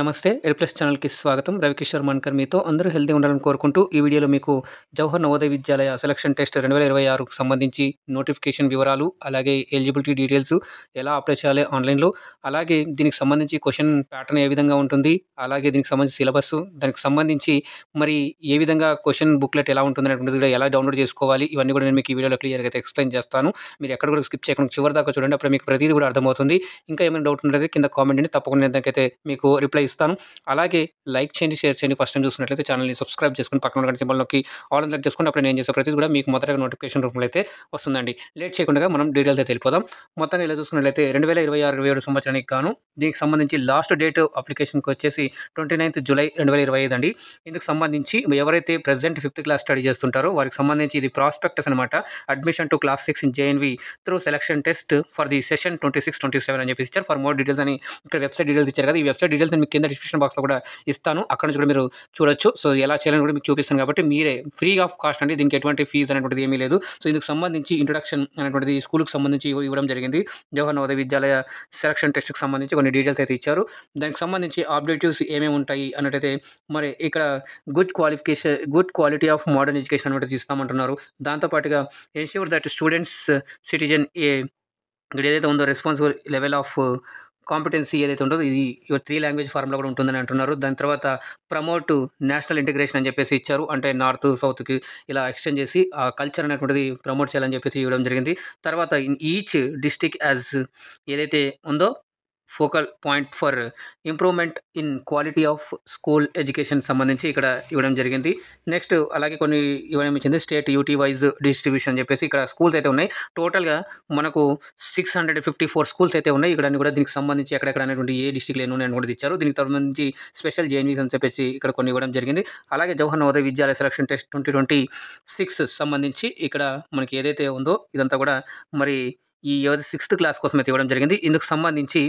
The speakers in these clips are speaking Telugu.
నమస్తే. ఎడ్‌ప్లస్ ఛానల్‌కి స్వాగతం. రవికిషోర్ మన్కర్ మీతో. అందరూ హెల్తీగా ఉండాలని కోరుకుంటూ ఈ వీడియోలో మీకు జవహర్ నవోదయ విద్యాలయ సెలక్షన్ టెస్ట్ 2026కు సంబంధించి నోటిఫికేషన్ వివరాలు, అలాగే ఎలిజిబిలిటీ డీటెయిల్స్ ఎలా అప్లై చేయాలి ఆన్‌లైన్‌లో, అలాగే దీనికి సంబంధించి క్వెషన్ ప్యాటర్న్ ఏ విధంగా ఉంటుంది, అలాగే దీనికి సంబంధించి సిలబస్, దానికి సంబంధించి మరి ఏ విధంగా క్వెషన్ బుక్‌లెట్ ఎలా ఉంటుందనేటువంటిది కూడా ఎలా డౌన్‌లోడ్ చేసుకోవాలి, ఇవన్నీ కూడా నేను మీకు ఈ వీడియోలో క్లియర్‌గా అయితే ఎక్స్‌ప్లెయిన్ చేస్తాను. మీరు ఎక్కడ కూడా స్కిప్ చేయకుండా చివరి దాకా చూడండి. అప్పుడు మీకు ప్రతీది కూడా అర్థమవుతుంది. ఇంకా ఏమైనా డౌట్ ఉంటే కింద కామెంట్ చేయండి. తప్పకుండా నేను దానికైతే మీకు రిప్లై ఇస్తాను. అలాగే లైక్ చేయండి, షేర్ చేయండి. ఫస్ట్ టైం చూస్తున్నట్లయితే ఛానల్‌ని సబ్స్క్రైబ్ చేసుకొని పక్కన ఉన్న గంట సింబల్ నొక్కి ఆల్ అని సెలెక్ట్ చేసుకుంటే అప్పుడు నేను చేసే ప్రతిది కూడా మీకు మొదటగా నోటిఫికేషన్ రూపంలో అయితే వస్తుందండి. లేట్ చేయకుండా మనం డీటెయిల్స్ అయితే వెళ్ళిపోదాం. మొత్తంగా ఇలా చూసుకున్నట్లయితే 2026-27 సంవత్సరానికి గాను దీనికి సంబంధించి లాస్ట్ డేట్ అప్లికేషన్‌కి వచ్చేసి 29th జూలై 2025 అండి. ఇందుకు సంబంధించి ఎవరైతే ప్రెజెంట్ 5th క్లాస్ స్టడీ చేస్తుంటారో వారికి సంబంధించి ఇది ప్రాస్పెక్టస్ అనమాట. Admission to class 6 in JNV through selection test for the session 26-27 అని చెప్పేసి ఇచ్చారు. ఫర్ మోర్ డీటెయిల్స్ అని ఇక్కడ వెబ్‌సైట్ డీటెయిల్స్ ఇచ్చారు కదా! ఈ వెబ్‌సైట్ డీటెయిల్స్ నేను మీకు కింద డిస్క్రిప్షన్ బాక్స్‌లో కూడా ఇస్తాను. అక్కడ నుంచి కూడా మీరు చూడొచ్చు. సో, ఎలా చేయాలని కూడా మీకు చూపిస్తాను కాబట్టి మీరే ఫ్రీ ఆఫ్ కాస్ట్ అండి. దీనికి ఎటువంటి ఫీజు అనేటువంటిది ఏమీ లేదు. సో, ఇందుకు సంబంధించి ఇంట్రొడక్షన్ అనేటువంటిది స్కూల్‌కి సంబంధించి ఇవ్వడం జరిగింది. జవహర్ నవోదయ విద్యాలయ సెలక్షన్ టెస్ట్‌కి సంబంధించి కొన్ని డీటెయిల్స్ అయితే ఇచ్చారు. దానికి సంబంధించి ఆబ్జెక్టివ్స్ ఏమేమి ఉంటాయి అన్నట్టయితే మరి ఇక్కడ good quality of modern education అనేటువంటిది ఇస్తామంటున్నారు. దాంతో పాటుగా ఎన్ష్యూర్ దట్ స్టూడెంట్స్ సిటిజన్ ఇక్కడ ఏదైతే ఉందో రెస్పాన్సిబుల్ లెవెల్ ఆఫ్ కాంపిటెన్సీ ఏదైతే ఉంటుందో ఇది 3 లాంగ్వేజ్ ఫార్మ్‌లో కూడా ఉంటుందని అంటున్నారు. దాని తర్వాత ప్రమోట్ నేషనల్ ఇంటిగ్రేషన్ అని చెప్పేసి ఇచ్చారు. అంటే నార్త్, సౌత్‌కి ఇలా ఎక్స్‌టెండ్ చేసి ఆ కల్చర్ అనేటువంటిది ప్రమోట్ చేయాలని చెప్పేసి ఇవ్వడం జరిగింది. తర్వాత ఇన్ ఈచ్ డిస్ట్రిక్ట్ యాజ్ ఏదైతే ఉందో focal point for improvement in quality of school education సంబంధించి ఇక్కడ ఇవ్వడం జరిగింది. నెక్స్ట్ అలాగే కొన్ని ఇవ్వడం ఇచ్చింది. స్టేట్ యూటీ వైజ్ డిస్ట్రిబ్యూషన్ అని చెప్పేసి ఇక్కడ స్కూల్స్ అయితే ఉన్నాయి. టోటల్‌గా మనకు 654 స్కూల్స్ అయితే ఉన్నాయి. ఇక్కడ అన్ని కూడా దీనికి సంబంధించి ఎక్కడెక్కడ అనేటువంటి ఏ డిస్ట్రిక్ట్‌లో ఎన్ని ఉన్నాయని కూడా ఇచ్చారు. దీనికి సంబంధించి స్పెషల్ జేఎన్‌వీస్ అని చెప్పేసి ఇక్కడ కొన్ని ఇవ్వడం జరిగింది. అలాగే జవహర్ నవోదయ విద్యాలయ సెలక్షన్ టెస్ట్ 2026 సంబంధించి ఇక్కడ మనకి ఏదైతే ఉందో ఇదంతా కూడా మరి ఈ 6th క్లాస్ కోసం అయితే ఇవ్వడం జరిగింది. ఇందుకు సంబంధించి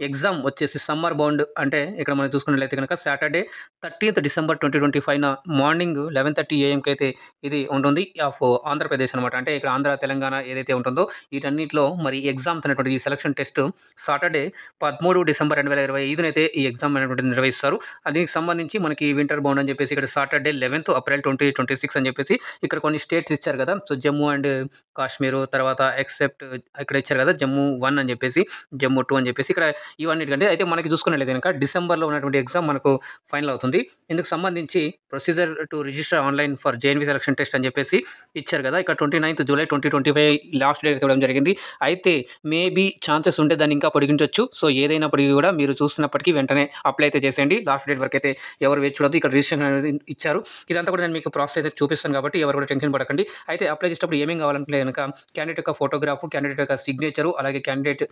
ఎగ్జామ్ వచ్చేసి సమ్మర్ బౌండ్ అంటే ఇక్కడ మనం చూసుకున్నట్లయితే కనుక Saturday 30th December 2025 morning 11:30 AM అయితే ఇది ఉంటుంది ఆఫ్ ఆంధ్రప్రదేశ్ అనమాట. అంటే ఇక్కడ ఆంధ్ర, తెలంగాణ ఏదైతే ఉంటుందో వీటన్నిటిలో మరి ఎగ్జామ్స్ అనేటువంటి ఈ సెలక్షన్ టెస్ట్ సాటర్డే 13 డిసెంబర్ 2025 అయితే ఈ ఎగ్జామ్ అనేటువంటిది నిర్వహిస్తారు. దీనికి సంబంధించి మనకి వింటర్ బౌండ్ అని చెప్పేసి ఇక్కడ సాటర్డే 11th ఏప్రిల్ 2026 అని చెప్పేసి ఇక్కడ కొన్ని స్టేట్స్ ఇచ్చారు కదా. సో, జమ్మూ అండ్ కాశ్మీర్, తర్వాత ఎక్సెప్ట్ ఇక్కడ ఇచ్చారు కదా జమ్మూ 1 అని చెప్పేసి, జమ్మూ 2 అని చెప్పేసి ఇక్కడ ఇవన్నిటికంటే అయితే మనకి చూసుకున్నట్లయితే కనుక డిసెంబర్‌లో ఉన్నటువంటి ఎగ్జామ్ మనకు ఫైనల్ అవుతుంది. ఇందుకు సంబంధించి procedure to register online for JNV selection test అని చెప్పేసి ఇచ్చారు కదా. ఇక్కడ 29th జూలై 2025 లాస్ట్ డేట్ ఇవ్వడం జరిగింది. అయితే మేబీ ఛాన్సెస్ ఉంటే దాన్ని ఇంకా పొడిగించొచ్చు. సో, ఏదైనప్పటికీ కూడా మీరు చూస్తున్నప్పటికీ వెంటనే అప్లై అయితే చేసేయండి. లాస్ట్ డేట్ వరకు అయితే ఎవరు వేచి చూడొద్దు. ఇక్కడ రిజిస్ట్రేషన్ అనేది ఇచ్చారు. ఇదంతా కూడా నేను మీకు ప్రాసెస్ అయితే చూపిస్తాను కాబట్టి ఎవరు కూడా టెన్షన్ పడకండి. అయితే అప్లై చేసేటప్పుడు ఏమేం కావాలంటే గనుక క్యాండిడేట్ యొక్క ఫోటోగ్రాఫ్, క్యాండిడేట్ యొక్క సిగ్నేచరు, అలాగే క్యాండిడేట్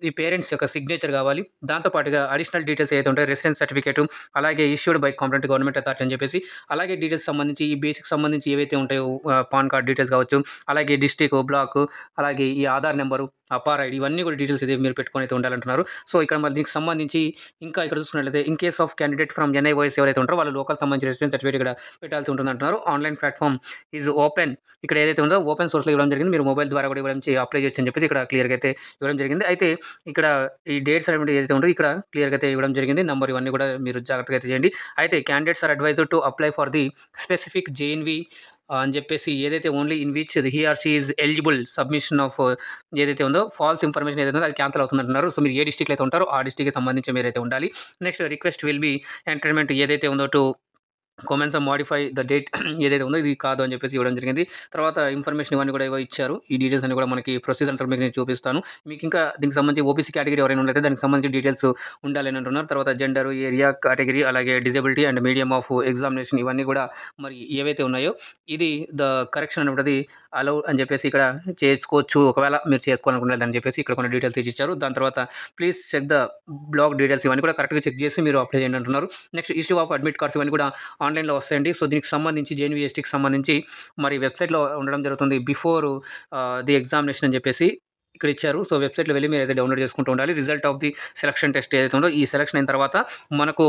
ఈ పేరెంట్స్ యొక్క సిగ్నేచర్ కావాలి. దాంతో పాటుగా అడిషనల్ డీటెయిల్స్ ఏదైతే ఉంటాయో రెసిడెన్స్ సర్టిఫికేట్, అలాగే issued by competent government authority అని చెప్పేసి, అలాగే డీటెయిల్స్ సంబంధించి ఈ బేసిక్ సంబంధించి ఏవైతే ఉంటాయో పాన్ కార్డ్ డీటెయిల్స్ కావచ్చు, అలాగే డిస్ట్రిక్ట్, బ్లాక్, అలాగే ఈ ఆధార్ నెంబరు, అపార్ ఐడి ఇవన్నీ కూడా డీటెయిల్స్ అయితే మీరు పెట్టుకొని అయితే ఉండాలంటున్నారు. సో, ఇక్కడ మరి దీనికి సంబంధించి ఇంకా ఇక్కడ చూసుకున్నట్లయితే in case of candidate from NIOS ఎవరైతే ఉంటారో వాళ్ళు లోకల్ సంబంధించి రెసిడెన్స్ సర్టిఫికేట్ ఇక్కడ పెట్టాల్సి ఉంటుంది అంటున్నారు. ఆన్లైన్ ప్లాట్ఫామ్ ఈజ్ ఓపెన్ ఇక్కడ ఏదైతే ఉందో ఓపెన్ సోర్స్‌లో ఇవ్వడం జరిగింది. మీరు మొబైల్ ద్వారా కూడా అప్లై చేయొచ్చు అని చెప్పేసి ఇక్కడ క్లియర్‌గా అయితే ఇవ్వడం జరిగింది. అయితే ఇక్కడ ఈ డేట్స్ అనేవి ఏదైతే ఉందో ఇక్కడ క్లియర్‌గా అయితే ఇవ్వడం జరిగింది. నంబర్ ఇవన్నీ కూడా మీరు జాగ్రత్తగా అయితే చేయండి. అయితే candidates are advised to apply for the specific JNV అని చెప్పేసి ఏదైతే only in which he or she is eligible submission of ఏదైతే ఉందో ఫాల్స్ ఇన్ఫర్మేషన్ ఏదైతే ఉందో అది క్యాన్సిల్ అవుతుంది అంటున్నారు. సో, మీరు ఏ డిస్ట్రిక్ట్‌లో అయితే ఉంటారో ఆ డిస్ట్రిక్ట్‌కి సంబంధించి మీరైతే ఉండాలి. నెక్స్ట్ రిక్వెస్ట్ విల్ బి ఎంటర్‌మెంట్ ఏదైతే ఉందో to comments modify the date ఏదైతే ఉందో ఇది కాదు అని చెప్పేసి ఇవ్వడం జరిగింది. తర్వాత ఇన్ఫర్మేషన్ ఇవన్నీ కూడా ఇచ్చారు. ఈ డీటెయిల్స్ అన్ని కూడా మనకి ప్రొసీజర్ అంతా మీకు నేను చూపిస్తాను. మీకు ఇంకా దీనికి సంబంధించి ఓబీసీ కేటగిరీ ఎవరైనా ఉన్నట్లయితే దానికి సంబంధించి డీటెయిల్స్ ఉండాలని అంటున్నారు. తర్వాత జెండర్, ఏరియా, కేటగిరీ, అలాగే disability and medium of examination ఇవన్నీ కూడా మరి ఏవైతే ఉన్నాయో ఇది ద కరెక్షన్ అనేటువంటిది అలౌ అని చెప్పేసి ఇక్కడ చేసుకోవచ్చు. ఒకవేళ మీరు చేసుకోవాలనుకున్నది అని చెప్పేసి ఇక్కడ కొన్ని డీటెయిల్స్ ఇచ్చారు. దాని తర్వాత please check the block details ఇవన్నీ కూడా కరెక్ట్‌గా చెక్ చేసి మీరు అప్లై చేయండి అంటున్నారు. Next issue of admit cards ఇవన్నీ కూడా ఆన్‌లైన్‌లో వస్తాయండి. సో, దీనికి సంబంధించి జేఎన్‌వీఎస్టీకి సంబంధించి మరి వెబ్‌సైట్‌లో ఉండడం జరుగుతుంది బిఫోర్ ది ఎగ్జామినేషన్ అని చెప్పేసి ఇక్కడ ఇచ్చారు. సో వెబ్సైట్‌లో వెళ్లి మీరైతే డౌన్‌లోడ్ చేసుకుంటూ ఉండాలి. Result of the selection test ఏదైతే ఉందో ఈ సెలక్షన్ అయిన తర్వాత మనకు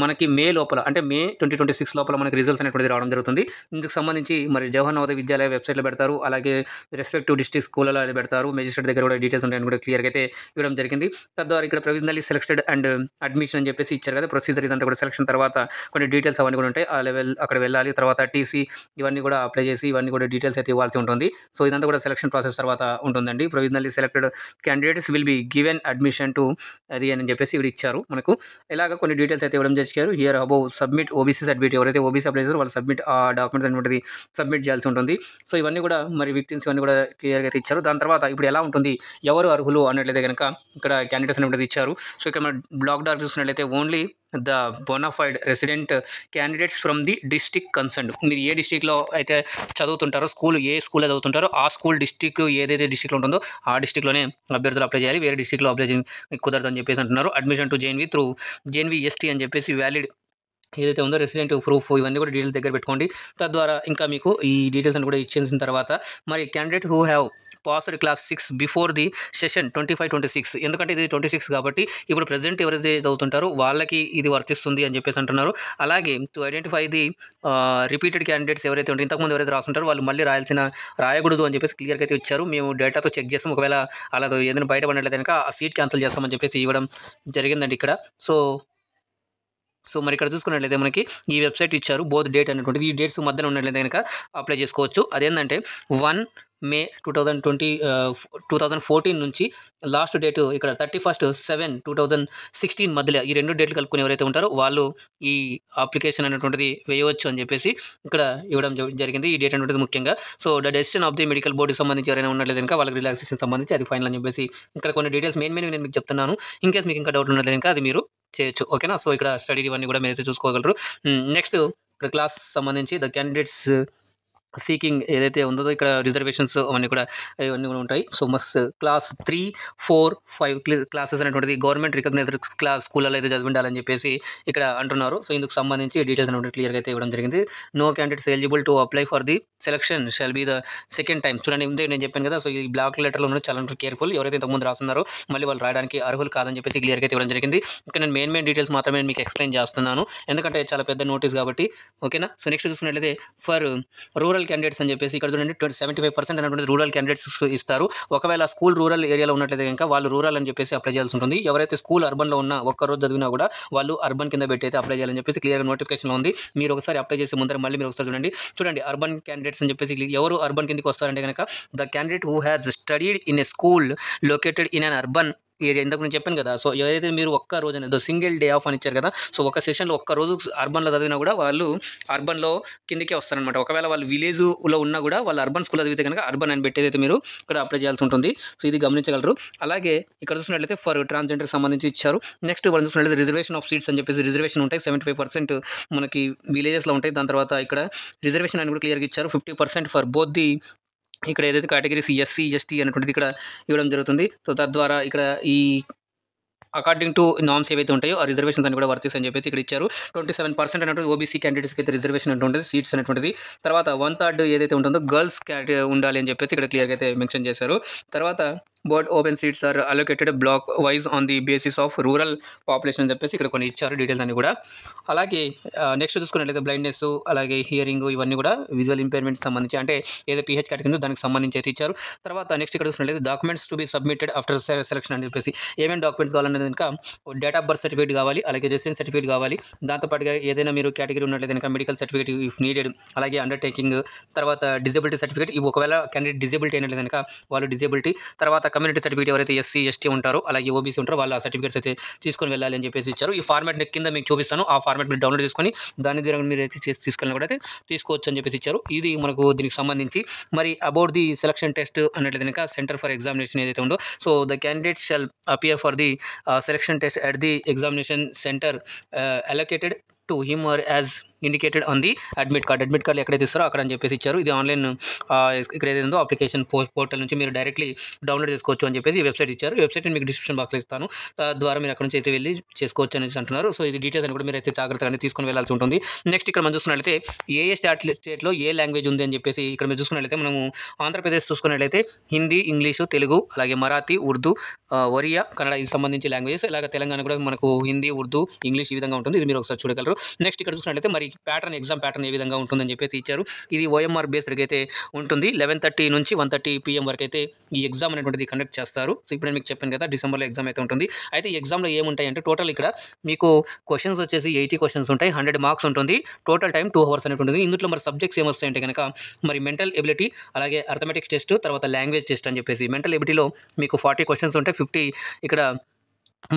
మనకి మే లోపల అంటే మే 2026 లోపల మనకి రిజల్ట్స్ అనేటువంటిది రావడం జరుగుతుంది. ఇందుకు సంబంధించి మరి జవహర్ నవోదయ విద్యాలయ వెబ్సైట్‌లో పెడతారు. అలాగే రెస్పెక్టివ్ డిస్ట్రిక్ట్ స్కూల్‌లో అది పెడతారు. మేజిస్ట్రేట్ దగ్గర కూడా డీటెయిల్స్ ఉంటాయని కూడా క్లియర్‌గా అయితే ఇవ్వడం జరిగింది. తద్వారా ఇక్కడ ప్రొవిజనల్లీ సెలెక్టెడ్ అండ్ అడ్మిషన్ అని చెప్పేసి ఇచ్చారు కదా! ప్రొసీజర్ ఇదంతా కూడా సెలక్షన్ తర్వాత కొన్ని డీటెయిల్స్ అవన్నీ కూడా ఉంటాయి. ఆ లెవెల్ అక్కడ వెళ్ళాలి. తర్వాత టీసీ ఇవన్నీ కూడా అప్లై చేసి ఇవన్నీ కూడా డీటెయిల్స్ అయితే ఇవ్వాల్సి ఉంటుంది. సో ఇదంతా కూడా సెలక్షన్ ప్రాసెస్ తర్వాత ఉంటుందండి. Provisionally selected candidates will be given admission to అది అని చెప్పేసి ఇక్కడ ఇచ్చారు మనకు. ఇలాగ కొన్ని డీటెయిల్స్ అయితే ఇవ్వడం చేశారు. Here above submit OBC certificate ఎవరైతే ఓబీసీ అప్లై చేస్తారో వాళ్ళు సబ్మిట్ ఆ డాక్యుమెంట్స్ అనేటువంటిది సబ్మిట్ చేయాల్సి ఉంటుంది. సో ఇవన్నీ కూడా మరి విక్టిమ్స్ ఇవన్నీ కూడా క్లియర్‌గా అయితే ఇచ్చారు. దాని తర్వాత ఇప్పుడు ఎలా ఉంటుంది, ఎవరు అర్హులు అన్నట్లయితే కనుక ఇక్కడ క్యాండిడేట్స్ అనేటువంటిది ఇచ్చారు. సో ఇక్కడ మన బ్లాక్ డాక్ చూసినట్లయితే only the bonafide resident candidates from the district concerned. మీరు ఏ డిస్ట్రిక్ట్లో అయితే చదువుతుంటారో ఏ స్కూల్లో చదువుతుంటారో ఆ స్కూల్ డిస్ట్రిక్ట్ ఏదైతే డిస్ట్రిక్ట్లో ఉంటుందో ఆ డిస్ట్రిక్ట్లోనే అభ్యర్థులు అప్లై చేయాలి. వేరే డిస్ట్రిక్ట్లో అప్లై కుదరదని చెప్పేసి అంటున్నారు. Admission to JNV through JNV ST అని చెప్పేసి వ్యాలిడ్ ఏదైతే ఉందో రెసిడెంట్ ప్రూఫ్ ఇవన్నీ కూడా డీటెయిల్స్ దగ్గర పెట్టుకోండి. తద్వారా ఇంకా మీకు ఈ డీటెయిల్స్ అని కూడా ఇచ్చేసిన తర్వాత మరి candidate who have passed class 6 before the session 25-26 ఎందుకంటే ఇది 26 కాబట్టి ఇప్పుడు ప్రజెంట్ ఎవరైతే చదువుతుంటారో వాళ్ళకి ఇది వర్తిస్తుంది అని చెప్పేసి అంటున్నారు. అలాగే to identify the repeated candidates ఎవరైతే ఉంటారో ఇంతకుముందు ఎవరైతే రాస్తుంటారో వాళ్ళు మళ్ళీ రాయకూడదు అని చెప్పేసి క్లియర్గా అయితే ఇచ్చారు. మేము డేటాతో చెక్ చేస్తాం, ఒకవేళ అలా ఏదైనా బయటపడినట్లయితే కనుక ఆ సీట్ క్యాన్సిల్ చేస్తామని చెప్పేసి ఇవ్వడం జరిగిందండి ఇక్కడ. సో మరి ఇక్కడ చూసుకున్నట్లయితే మనకి ఈ వెబ్సైట్ ఇచ్చారు. బోత్ డేట్ అనేటువంటిది ఈ డేట్స్ మధ్యలో ఉన్నట్లయితే కనుక అప్లై చేసుకోవచ్చు. అదేంటంటే 1 మే 2014 నుంచి లాస్ట్ డేట్ ఇక్కడ 31/7/2016 మధ్యలో ఈ 2 డేట్లు కలుపుకొని ఎవరైతే ఉంటారో వాళ్ళు ఈ అప్లికేషన్ అనేటువంటిది వేయవచ్చు అని చెప్పేసి ఇక్కడ ఇవ్వడం జరిగింది. ఈ డేట్ అనేటువంటిది ముఖ్యంగా. So the decision of the medical బోర్డుకి సంబంధించి ఎవరైనా ఉన్నట్లయితే కనుక వాళ్ళకి రిలాక్సేషన్ సంబంధించి అది ఫైనల్ అని చెప్పేసి ఇక్కడ కొన్ని డీటెయిల్స్ మెయిన్ నేను మీకు చెప్తున్నాను. ఇన్ కేస్ మీకు ఇంకా డౌట్ ఉన్నట్లయితే కనుక అది మీరు చేయొచ్చు. ఓకేనా. సో ఇక్కడ స్టడీ ఇవన్నీ కూడా మీరైతే చూసుకోగలరు. నెక్స్ట్ ఇక్కడ క్లాస్ సంబంధించి ద క్యాండిడేట్స్ సీకింగ్ ఏదైతే ఉందో ఇక్కడ రిజర్వేషన్స్ అవన్నీ కూడా ఉంటాయి. సో క్లాస్ 3, 4, 5 క్లాసెస్ అనేటువంటిది గవర్నమెంట్ రికగ్నైజ్డ్ స్కూళ్ళలో అయితే చదివి ఉండాలని చెప్పేసి ఇక్కడ అంటున్నారు. సో ఇందుకు సంబంధించి డీటెయిల్స్ అనేవి క్లియర్గా అయితే ఇవ్వడం జరిగింది. No candidates eligible to apply for the selection shall be the second time. చూడండి ముందే నేను చెప్పాను కదా. సో ఈ బ్లాక్ లెటర్లో ఉన్న చాలా కేర్ఫుల్, ఎవరైతే ఇంతకుముందు రాస్తున్నారో మళ్ళీ వాళ్ళు రాయడానికి అర్హులు కాదని చెప్పేసి క్లియర్గా అయితే ఇవ్వడం జరిగింది. ఇక్కడ నేను మెయిన్ డీటెయిల్స్ మాత్రమే మీకు ఎక్స్ప్లెయిన్ చేస్తున్నాను, ఎందుకంటే చాలా పెద్ద నోటీస్ కాబట్టి. ఓకేనా. సో నెక్స్ట్ చూసుకున్నట్లయితే ఫర్ రూరల్ క్యాండిడేట్స్ అని చెప్పేసి ఇక్కడ చూడండి 75% అనేటువంటి రూరల్ క్యాండిడేట్స్ ఇస్తారు. ఒకవేళ స్కూల్ రూరల్ ఏరియాలో ఉన్నట్లయితే కనుక వాళ్ళు రూరల్ అని చెప్పేసి అప్లై చేయాల్సి ఉంటుంది. ఎవరైతే స్కూల్ అర్బన్లో ఉన్న ఒక్కరోజు చదివినా కూడా వాళ్ళు అర్బన్ కింద పెట్టి అయితే అప్లై చేయాలని చెప్పేసి క్లియర్గా నోటిఫికేషన్లో ఉంది. మీరు ఒకసారి అప్లై చేసే ముందర మళ్ళీ మీరు ఒకసారి చూడండి అర్బన్ క్యాండిడేట్స్ అని చెప్పేసి ఎవరు అర్బన్ కిందకి వస్తారంటే కనుక the candidate who has studied in a school located in an urban area. ఇంతకు నేను చెప్పాను కదా. సో ఏదైతే మీరు ఒక్క రోజు అనేది సింగిల్ డే ఆఫ్ అని ఇచ్చారు కదా. సో ఒక సెషన్లో ఒక్క రోజు అర్బన్లో చదివినా కూడా వాళ్ళు అర్బన్లో కిందకే వస్తారనమాట. ఒకవేళ వాళ్ళు విలేజ్లో ఉన్నా కూడా వాళ్ళు అర్బన్ స్కూల్లో చదివితే కనుక అర్బన్ అని పెట్టేదైతే మీరు ఇక్కడ అప్లై చేయాల్సి ఉంటుంది. సో ఇది గమనించగలరు. అలాగే ఇక్కడ చూసినట్లయితే ఫర్ ట్రాన్స్జెండర్ సంబంధించి ఇచ్చారు. నెక్స్ట్ మనం చూసినట్లయితే రిజర్వేషన్ ఆఫ్ సీట్స్ అని చెప్పేసి రిజర్వేషన్ ఉంటాయి. 75% మనకి విలేజెస్లో ఉంటాయి. దాని తర్వాత ఇక్కడ రిజర్వేషన్ అని కూడా క్లియర్గా ఇచ్చారు. 50% ఫర్ బోత్ ది ఇక్కడ ఏదైతే కేటగిరీస్ ఎస్సీ, ఎస్టీ అనేటువంటిది ఇక్కడ ఇవ్వడం జరుగుతుంది. సో తద్వారా ఇక్కడ ఈ అకార్డింగ్ టు నామ్స్ ఏవైతే ఉంటాయో ఆ రిజర్వేషన్స్ అని కూడా వర్తిస్తాయని చెప్పేసి ఇక్కడ ఇచ్చారు. 27% అనేటువంటి ఓబీసీ క్యాండిడేట్స్కి అయితే రిజర్వేషన్ ఉంటుంది సీట్స్ అనేటువంటిది. తర్వాత 1/3 ఏదైతే ఉంటుందో గర్ల్స్ ఉండాలి అని చెప్పేసి ఇక్కడ క్లియర్గా అయితే మెన్షన్ చేశారు. తర్వాత board open seats are allocated block wise on the basis of rural population అని చెప్పేసి ఇక్కడ కొన్ని ఇచ్చారు డీటెయిల్స్ అన్ని కూడా. అలాగే నెక్స్ట్ చూసుకున్నట్లయితే బ్లైండ్నెస్, అలాగే హియరింగ్ ఇవన్నీ కూడా విజువల్ ఇంపైర్మెంట్స్ సంబంధించి అంటే ఏదో పిహెచ్ కేటగిరీ దానికి సంబంధించి అయితే ఇచ్చారు. తర్వాత నెక్స్ట్ ఇక్కడ చూసుకున్నట్లయితే documents to be submitted after selection అని చెప్పేసి ఏమేమి డాక్యుమెంట్స్ కావాలనేది కనుక డేట్ ఆఫ్ బర్త్ సర్టిఫికేట్ కావాలి, అలాగే రెసిడెన్స్ సర్టిఫికేట్ కావాలి. దాంతోపాటుగా ఏదైనా మీరు కేటగిరీ ఉన్నట్లయితే కనుక మెడికల్ సర్టిఫికేట్ ఇఫ్ నీడెడ్, అలాగే అండర్టేకింగ్, తర్వాత డిజబిలిటీ సర్టిఫికేట్. ఇవి ఒకవేళ క్యాండిడేట్ డిజబిలిటీ అయినట్లయితే కనుక వాళ్ళు డిజబిలిటీ, తర్వాత కమ్యూనిటీ సర్టిఫికేట్ ఎవరైతే ఎస్సీ, ఎస్టీ ఉంటారో అలాగే ఓబీసీ ఉంటారో వాళ్ళు ఆ సర్టిఫికేట్స్ అయితే తీసుకొని వెళ్ళాలి అని చెప్పేసి ఇచ్చారు. ఈ ఫార్మాట్ కింద మీకు చూపిస్తాను. ఆ ఫార్మాట్ మీరు డౌన్లోడ్ చేసుకొని దాని ద్వారా మీరు అయితే తీసుకెళ్ళిన కూడా అయితే తీసుకోవచ్చు అని చెప్పేసి ఇచ్చారు. ఇది మనకు దీనికి సంబంధించి. మరి అబౌట్ ది సెలక్షన్ టెస్ట్ అన్నట్లయితే కనుక సెంటర్ ఫర్ ఎగ్జామినేషన్ ఏదైతే ఉందో so the candidate shall appear for the selection test at the examination centre allocated to him or as indicated on the admit కార్డులో ఎక్కడైతే ఇస్తారో అక్కడ అని చెప్పేసి ఇచ్చారు. ఇది ఆన్లైన్ ఇక్కడ ఏదైతే ఉందో అప్లికేషన్ పోర్టల్ నుంచి మీరు డైరెక్ట్లీ డౌన్లోడ్ చేసుకోవచ్చు అని చెప్పేసి ఈ వెబ్సైట్ ఇచ్చారు. ఈ వెబ్సైట్ మీకు డిస్క్రిప్షన్ బాక్స్లో ఇస్తాను. తద్వారా మీరు అక్కడ నుంచి అయితే వెళ్ళి చేసుకోవచ్చు అనేసి అంటున్నారు. సో ఇది డీటెయిల్స్ అని కూడా మీరు అయితే జాగ్రత్తగా తీసుకొని వెళ్ళాల్సి ఉంటుంది. నెక్స్ట్ ఇక్కడ మనం చూసుకున్నట్లయితే ఏ స్టేట్లో ఏ లాంగ్వేజ్ ఉంది అని చెప్పేసి ఇక్కడ మీరు చూసుకున్నట్లయితే మనము ఆంధ్రప్రదేశ్ చూసుకున్నట్లయితే హిందీ, ఇంగ్లీషు, తెలుగు, అలాగే మరాఠీ, ఉర్దూ, ఒరియా, కన్నడ ఇది సంబంధించి లాంగ్వేజెస్. ఇలాగ తెలంగాణ కూడా మనకు హిందీ, ఉర్దూ, ఇంగ్లీష్ ఈ విధంగా ఉంటుంది. ఇది మీరు ఒకసారి చూడగలరు. నెక్స్ట్ ఇక్కడ చూసుకున్నట్లయితే మరి ఎగ్జామ్ ప్యాటర్న్ ఏ విధంగా ఉంటుందని చెప్పేసి ఇచ్చారు. ఇది OMR బేస్డ్గా అయితే ఉంటుంది. 11:30 నుంచి 1:30 PM వరకు అయితే ఈ ఎగ్జామ్ అనేటువంటిది కండక్ట్ చేస్తారు. సో ఇప్పుడు నేను మీకు చెప్పాను కదా డిసెంబర్లో ఎగ్జామ్ అయితే ఉంటుంది. అయితే ఈ ఎగ్జామ్లో ఏముంటాయి అంటే టోటల్ ఇక్కడ మీకు క్వశ్చన్స్ వచ్చేసి 80 క్వశ్చన్స్ ఉంటాయి. 100 మార్క్స్ ఉంటుంది. టోటల్ టైం 2 hours అనేది ఉంటుంది. ఇందులో మరి సబ్జెక్ట్స్ ఏమొస్తాయంటే కనుక మరి మెంటల్ ఎబిలిటీ, అలాగే అర్థమెటిక్స్ టెస్ట్, తర్వాత లాంగ్వేజ్ టెస్ట్ అని చెప్పేసి మెంటల్ ఎబిలిటీలో మీకు 40 క్వశ్చన్స్ ఉంటాయి. 50 ఇక్కడ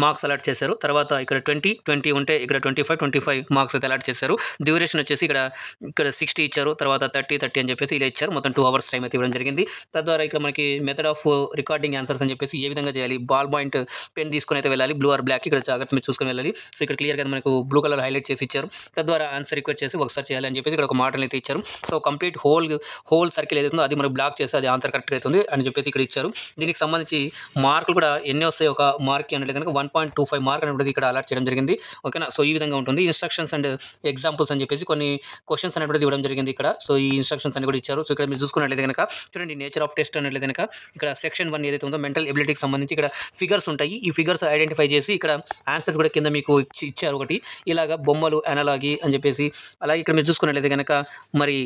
మార్క్స్ అలాట్ చేశారు. తర్వాత ఇక్కడ 20 ఉంటే ఇక్కడ 25 మార్క్స్ అయితే అలాట్ చేశారు. డ్యూరేషన్ వచ్చేసి ఇక్కడ 60 ఇచ్చారు. తర్వాత 30 అని చెప్పేసి ఇలా ఇచ్చారు. మొత్తం 2 hours టైం అయితే ఇవ్వడం జరిగింది. తద్వారా ఇక్కడ మనకి మెథడ్ ఆఫ్ రికార్డింగ్ ఆన్సర్స్ అని చెప్పేసి ఏ విధంగా చేయాలి, బాల్ పాయింట్ పెన్ తీసుకొని అయితే వెళ్ళాలి, బ్లూ ఆర్ బ్లాక్ ఇక్కడ జాగ్రత్త మీరు చూసుకొని వెళ్ళాలి. సో ఇక్కడ క్లియర్గా మనకు బ్లూ కలర్ హైలైట్ చేసి ఇచ్చారు. తద్వారా ఆన్సర్ రిక్వెస్ట్ చేసి ఒకసారి చేయాలి అని చెప్పేసి ఇక్కడ ఒక మాటలు అయితే ఇచ్చారు. సో కంప్లీట్ హోల్ సర్కిల్ ఏదైతుందో అది మనకు బ్లాక్ చేస్తే అది ఆన్సర్ కరెక్ట్గా అవుతుంది అని చెప్పేసి ఇక్కడ ఇచ్చారు. దీనికి సంబంధించి మార్కులు కూడా ఎన్ని వస్తాయి ఒక మార్క్ అనేది కనుక 1.25 మార్క్ అనేది ఇక్కడ అలాట్ చేయడం జరిగింది. ఓకేనా. సో ఈ విధంగా ఉంటుంది. ఇన్స్ట్రక్షన్స్ అండ్ ఎగ్జాంపుల్స్ అని చెప్పేసి కొన్ని క్వశ్చన్స్ అనేది ఇవ్వడం జరిగింది ఇక్కడ. సో ఈ ఇన్స్ట్రక్షన్స్ అని కూడా ఇచ్చారు. సో ఇక్కడ మీరు చూసుకున్నట్లయితే కనుక చూడండి నేచర్ ఆఫ్ టెస్ట్ అనేది కనుక ఇక్కడ సెక్షన్ 1 ఏదైతే ఉందో మెంటల్ ఎబిలిటీకి సంబంధించి ఇక్కడ ఫిగర్స్ ఉంటాయి. ఈ ఫిగర్స్ ఐడెంటిఫై చేసి ఇక్కడ ఆన్సర్స్ కూడా కింద మీకు ఇచ్చారు ఒకటి ఇలాగా బొమ్మలు అనాలజీ అని చెప్పేసి. అలాగే ఇక్కడ మీరు చూసుకున్నట్లయితే కనుక మరి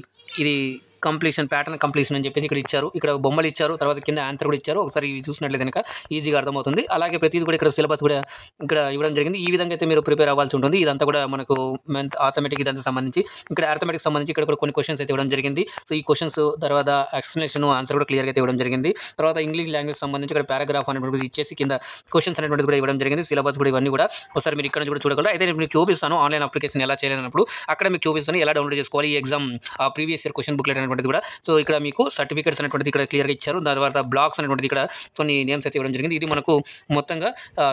ఇది ప్యాటర్న్ కంప్లీషన్ అని చెప్పేసి ఇక్కడ ఇచ్చారు. ఇక్కడ బొమ్మలు ఇచ్చారు. తర్వాత కింద ఆన్సర్ కూడా ఇచ్చారు. ఒకసారి చూసినట్లయితే కనుక ఈజీగా అర్థమవుతుంది. అలాగే ప్రతిదీ కూడా ఇక్కడ సిలబస్ కూడా ఇక్కడ ఇవ్వడం జరిగింది. ఈ విధంగా అయితే మీరు ప్రిపేర్ అవ్వాల్సి ఉంటుంది. ఇదంతా కూడా మనకు ఆథమెటిక్ ఇదంతా సంబంధించి ఇక్కడ అర్థమెటిక్ సంబంధించి ఇక్కడ కూడా కొన్ని క్వశ్చన్స్ అయితే ఇవ్వడం జరిగింది. సో ఈ క్వశ్చన్స్ తర్వాత ఎక్స్ప్లెనేషన్ ఆన్సర్ కూడా క్లియర్గా అయితే ఇవ్వడం జరిగింది. తర్వాత ఇంగ్లీష్ లాంగ్వేజ్ సంబంధించి ఇక్కడ పారాగ్రాఫ్ అనేటువంటిది ఇచ్చేసి కింద క్వశ్చన్స్ అనేటువంటిది కూడా ఇవ్వడం జరిగింది. సిలబస్ కూడా ఇవన్నీ కూడా ఒకసారి మీరు ఇక్కడ నుంచి కూడా చూడగలరు. అయితే నేను మీకు చూపిస్తాను ఆన్లైన్ అప్లికేషన్ ఎలా చేయాలన్నప్పుడు అక్కడ మీకు చూపిస్తాను ఎలా డౌన్లోడ్ చేసుకోవాలి ఈ exam previous year question booklet అనేటువంటిది కూడా. సో ఇక్కడ మీకు సర్టిఫికేట్స్ అనేటువంటిది ఇక్కడ క్లియర్గా ఇచ్చారు. దాని తర్వాత బ్లాగ్స్ అనేటువంటిది ఇక్కడ కొన్ని నేమ్స్ అయితే ఇవ్వడం జరిగింది. ఇది మనకు మొత్తంగా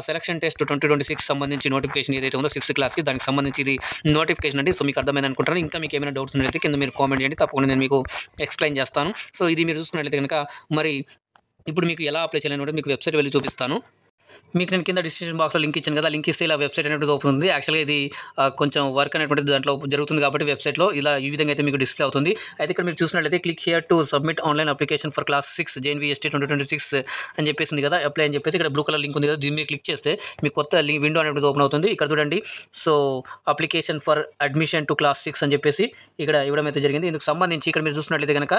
సెలక్షన్ టెస్ట్ 2026 సంబంధించి నోటిఫికేషన్ ఏదైతే ఉందో 6th క్లాస్కి దానికి సంబంధించి ఇది నోటిఫికేషన్ అండి. సో మీకు అర్థమైంది అనుకుంటాను. ఇంకా మీకు ఏమైనా డౌట్స్ ఉన్నట్లయితే కింద మీరు కామెంట్ చేయండి, తప్పకుండా నేను మీకు ఎక్స్ప్లెయిన్ చేస్తాను. సో ఇది మీరు చూసుకున్నట్లయితే కనుక మరి ఇప్పుడు మీకు ఎలా అప్లై చేయాలని మీకు వెబ్సైట్ వెళ్ళి చూపిస్తాను. మీకు నేను కింద డిస్క్రిప్షన్ బాక్స్లో లింక్ ఇచ్చాను కదా, లింక్ ఇస్తే ఇలా వెబ్సైట్ అనేది ఓపెన్ ఉంది. యాక్చువల్గా ఇది కొంచెం వర్క్ అనేటువంటిది దాంట్లో జరుగుతుంది కాబట్టి వెబ్సైట్లో ఇలా ఈ విధంగా అయితే మీకు డిస్ప్లే అవుతుంది. అయితే ఇక్కడ మీరు చూసినట్లయితే click here to submit online application for class 6 JNVST 2026 అని చెప్పేసింది కదా, అప్లై అని చెప్పేసి ఇక్కడ బ్లూ కలర్ లింక్ ఉంది కదా, దీన్ని క్లిక్ చేస్తే మీకు కొత్త విండో అనేది ఓపెన్ అవుతుంది. ఇక్కడ చూడండి. So application for admission to class 6 అని చెప్పేసి ఇక్కడ ఇవ్వడం అయితే జరిగింది. ఇందుకు సంబంధించి ఇక్కడ మీరు చూసినట్లయితే కనుక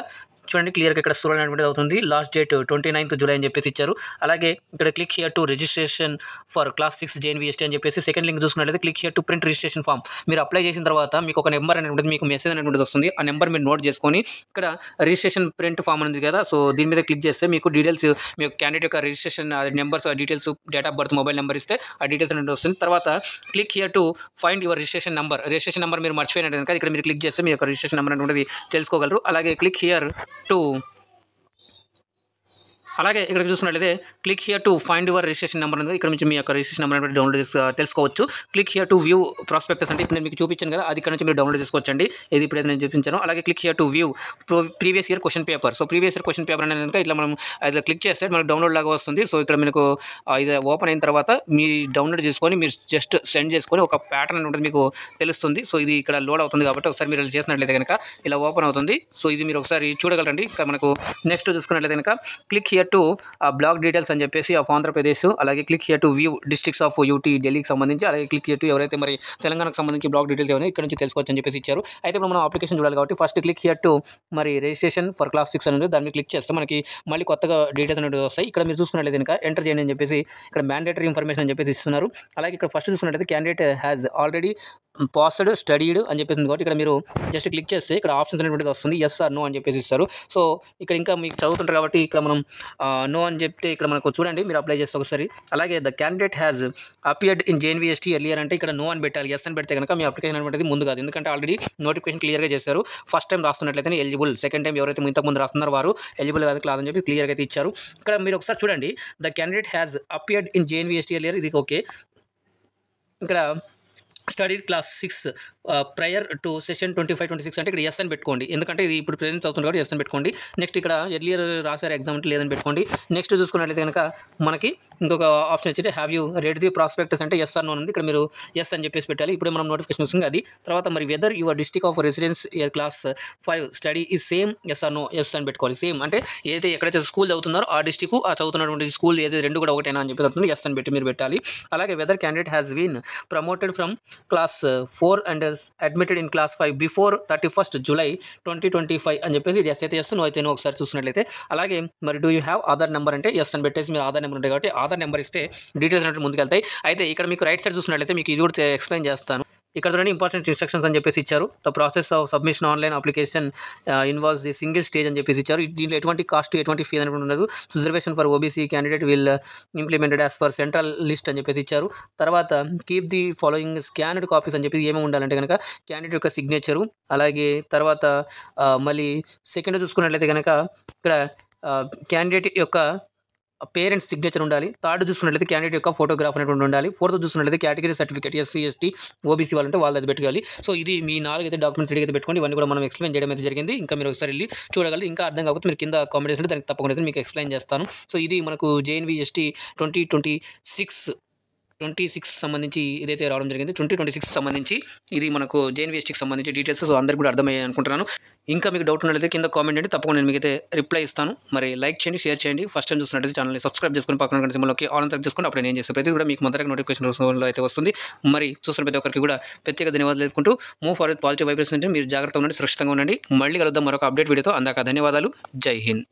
చూడండి క్లియర్గా ఇక్కడ స్క్రోల్ అనేటువంటిది అవుతుంది. లాస్ట్ డేట్ 29th July అని చెప్పేసి ఇచ్చారు. అలాగే ఇక్కడ click here to registration for class 6 JNVST అని చెప్పేసి సెకండ్ లింక్ చూసుకున్నట్లయితే click here to print registration form. మీరు అప్లై చేసిన తర్వాత మీకు ఒక నెంబర్ అనేటువంటిది మీకు మెసేజ్ అనేటువంటిది వస్తుంది. ఆ నెంబర్ మీరు నోట్ చేసుకొని ఇక్కడ రిజిస్ట్రేషన్ ప్రింట్ ఫామ్ ఉంది కదా, సో దీని మీద క్లిక్ చేస్తే మీకు డీటెయిల్స్ మీ క్యాండిడేట్ యొక్క registration numbers details date of birth mobile number ఇస్తే ఆ డీటెయిల్స్ అనేది వస్తుంది. తర్వాత click here to find your registration number మీరు మర్చిపోయినట్టు కనుక ఇక్కడ మీరు క్లిక్ చేస్తే మీ యొక్క రిజిస్ట్రేషన్ నెంబర్ అనేటువంటిది తెలుసుకోగలరు. అలాగే క్లిక్ హియర్ టు అలాగే ఇక్కడ చూసినట్లయితే click here to find your registration number ఉంది. ఇక్కడ నుంచి మీ యొక్క రిజిస్ట్రేషన్ నెంబర్ అనేది డౌన్లోడ్ చేసి తెలుసుకోవచ్చు. Click here to view prospectus అంటే ఇప్పుడు నేను మీకు చూపించాను కదా, అది ఇక్కడ నుంచి మీరు డౌన్లోడ్ చేసుకోవచ్చండి. ఇది ఇప్పుడైతే నేను చూపించాను. అలాగే click here to view previous year question paper. So previous year question paper అనేది కనుక ఇట్లా మనం అది క్లిక్ చేస్తే మనకు డౌన్లోడ్ లాగా వస్తుంది. సో ఇక్కడ మీకు ఇది ఓపెన్ అయిన తర్వాత మీ డౌన్లోడ్ చేసుకొని మీరు జస్ట్ సెండ్ చేసుకొని ఒక ప్యాటర్న్ అని ఉంటుంది మీకు తెలుస్తుంది. సో ఇది ఇక్కడ లోడ్ అవుతుంది కాబట్టి ఒకసారి మీరు చేసినట్లయితే కనుక ఇలా ఓపెన్ అవుతుంది. సో ఇది మీరు ఒకసారి చూడగలరండి. ఇక్కడ మనకు నెక్స్ట్ చూసుకున్నట్లయితే కనుక click here to black details అని చెప్పేసి ఆఫ్ ఆంధ్రప్రదేశ్, అలాగే click here to view districts of UT ఢిల్లీకి సంబంధించి, అలాగే క్లిక్ హియర్ టు ఎవరైతే మరి తెలంగాణకు సంబంధించి బ్లాక్ డీటెయిల్స్ ఏమైనా ఇక్కడ నుంచి తెలుసుకోవచ్చు అని చెప్పేసి ఇచ్చారు. అయితే ఇప్పుడు మనం అప్లికేషన్ చూడాలి కాబట్టి ఫస్ట్ క్లిక్ హియర్ టు మరి రిజిస్ట్రేషన్ ఫర్ క్లాస్ 6 అనేది దాన్ని క్లిక్ చేస్తే మనకి మళ్ళీ కొత్తగా డీటెయిల్స్ అనేది వస్తాయి. ఇక్కడ మీరు చూసుకున్నట్లయితే కనుక ఎంటర్ చేయండి అని చెప్పేసి ఇక్కడ మ్యాండేటరీ ఇన్ఫర్మేషన్ అని చెప్పేసి ఇస్తున్నారు. అలాగే ఇక్కడ ఫస్ట్ చూసుకున్నట్లయితే candidate has already passed studied అని చెప్పేసి కాబట్టి ఇక్కడ మీరు జస్ట్ క్లిక్ చేస్తే ఇక్కడ ఆప్షన్స్ అనేటువంటిది వస్తుంది. ఎస్ ఆర్ నో అని చెప్పేసి ఇస్తారు. సో ఇక్కడ ఇంకా మీకు చదువుతుంటారు కాబట్టి ఇక్కడ మనం నో అని చెప్తే ఇక్కడ మనకు చూడండి మీరు అప్లై చేస్తే ఒకసారి. అలాగే the candidate has appeared in JNVST earlier అంటే ఇక్కడ నో అని పెట్టాలి. ఎస్ అని పెడితే కనుక మీ అప్లికేషన్ అనేటువంటిది ముందు కాదు, ఎందుకంటే ఆల్రెడీ నోటిఫికేషన్ క్లియర్గా చేశారు. ఫస్ట్ టైం రాస్తున్నట్లయితే ఎలిజిబుల్, సెకండ్ టైం ఎవరైతే ఇంతకుముందు రాస్తున్నారో వారు ఎలిజిబుల్ కాదని చెప్పి క్లియర్గా అయితే ఇచ్చారు. ఇక్కడ మీరు ఒకసారి చూడండి the candidate has appeared in JNVST earlier, ఇది ఓకే. ఇక్కడ study class 6 prior to session 25-26 అంటే ఇక్కడ ఎస్ అని పెట్టుకోండి. ఎందుకంటే ఇది ఇప్పుడు ప్రెజెంట్ అవుతుంది కాబట్టి ఎస్ అని పెట్టుకోండి. నెక్స్ట్ ఇక్కడ ఎర్లియర్ రాశారు ఎగ్జామ్ అంటే లేదని పెట్టుకోండి. నెక్స్ట్ చూసుకున్నట్లయితే కనుక మనకి ఇంకొక ఆప్షన్ వచ్చి have you red the prospectus అంటే ఎస్ ఆర్ నో ఉంది. ఇక్కడ మీరు ఎస్ అని చెప్పేసి పెట్టాలి. ఇప్పుడే మనం నోటిఫికేషన్ వస్తుంది అది. తర్వాత మరి whether your district of residence class 5 study ఈ same yes or no yes అని పెట్టుకోవాలి. సేమ్ అంటే ఏదైతే ఎక్కడైతే స్కూల్ చదువుతున్నారో ఆ డిస్ట్రిక్ట్ ఆ చదువుతున్నటువంటి స్కూల్ ఏదైతే రెండు కూడా ఒకటేనా అని చెప్పి అవుతుంది ఎస్ అని పెట్టి మీరు పెట్టాలి. అలాగే whether candidate has been promoted from class 4 and admitted in class 5 before 31st July 2025 అని చెప్పేసి ఇది ఎస్ అయితే ఎస్ నో అయితే నో ఒకసారి చూసినట్లయితే. అలాగే మరి do you have Aadhaar number అంటే ఎస్ అని పెట్టేసి మీరు ఆధార్ నెంబర్ ఉంటాయి కాబట్టి ఆధార్ నెంబర్ ఇస్తే డీటెయిల్స్ అంటే ముందుకెళ్తాయి. అయితే ఇక్కడ మీకు రైట్ సైడ్ చూసినట్లయితే మీకు ఇది కూడా ఎక్స్ప్లెయిన్ చేస్తాను. ఇక్కడ చూడండి ఇంపార్టెంట్ ఇన్స్ట్రక్షన్స్ అని చెప్పేసి ఇచ్చారు. The process of submission online application involves the single stage అని చెప్పేసి ఇచ్చారు. దీంట్లో ఎటువంటి కాస్ట్ ఎటువంటి ఫీ అనేది ఉండదు. Reservation for OBC candidate will implemented as for central list అని చెప్పేసి ఇచ్చారు. తర్వాత keep the following scanned copies అని చెప్పి ఏమేమి ఉండాలంటే కనుక క్యాండిడేట్ యొక్క సిగ్నేచరు, అలాగే తర్వాత మళ్ళీ సెకండ్ చూసుకున్నట్లయితే కనుక ఇక్కడ క్యాండిడేట్ యొక్క పేరెంట్స్ సిగ్నేచర్ ఉండాలి. థర్డ్ చూసుకున్నట్లయితే క్యాండిడేట్ యొక్క ఫోటోగ్రాఫ్ అనేటువంటి ఉండాలి. ఫోర్త్ చూసుకున్నట్లయితే category certificate SC ST OBC వాళ్ళంటే వాళ్ళు అది పెట్టుకోవాలి. సో ఇది మీ 4 అయితే డాక్యుమెంట్స్ రెడీ అయితే పెట్టుకోండి. ఇవన్నీ కూడా మనం ఎక్స్ప్లెయిన్ చేయడం అయితే జరిగింది. ఇంకా మీరు ఒకసారి వెళ్ళి చూడగలరు. ఇంకా అర్థం కాకపోతే మీరు కింద కామెంట్స్ ఉంటే దానికి తప్పకుండా మీకు ఎక్స్ప్లెయిన్ చేస్తాను. సో ఇది మనకు జేఎన్వీ ఎస్టీ 2026 సంబంధించి ఇదైతే రావడం జరిగింది. 2026 సంబంధించి ఇది మనకు జేఎన్వీఎస్టీకి సంబంధించి డీటెయిల్స్. సో అందరికీ కూడా అర్థమయ్యాయి అనుకుంటున్నాను. ఇంకా మీకు డౌట్ ఉన్నట్లయితే కింద కామెంట్ చేయండి, తప్పకుండా నేను మీకైతే రిప్లై ఇస్తాను. మరి లైక్ చేయండి, షేర్ చేయండి. ఫస్ట్ టైం చూసినట్లయితే ఛానల్ని సబ్స్క్రైబ్ చేసుకుని పక్కన సింబల్లోకి ఆల్ అని చేసుకుని అప్పుడు నేను చేసే ప్రతి కూడా మీకు మొదటి నోటిఫికేషన్ రూపంలో అయితే వస్తుంది. మరి చూస్తున్న ప్రతి ఒక్కరికి కూడా ప్రత్యేక ధన్యవాదాలు తెలుపుకుంటూ మూవ్ ఫార్వర్డ్ పాజిటివ్ వైబ్రేషన్ అంటే మీరు జాగ్రత్తగా ఉండండి, సురక్షితంగా ఉండండి. మళ్ళీ కలుద్దాం మరొక అప్డేట్ వీడియోతో. అందాక ధన్యవాదాలు. జై హింద్.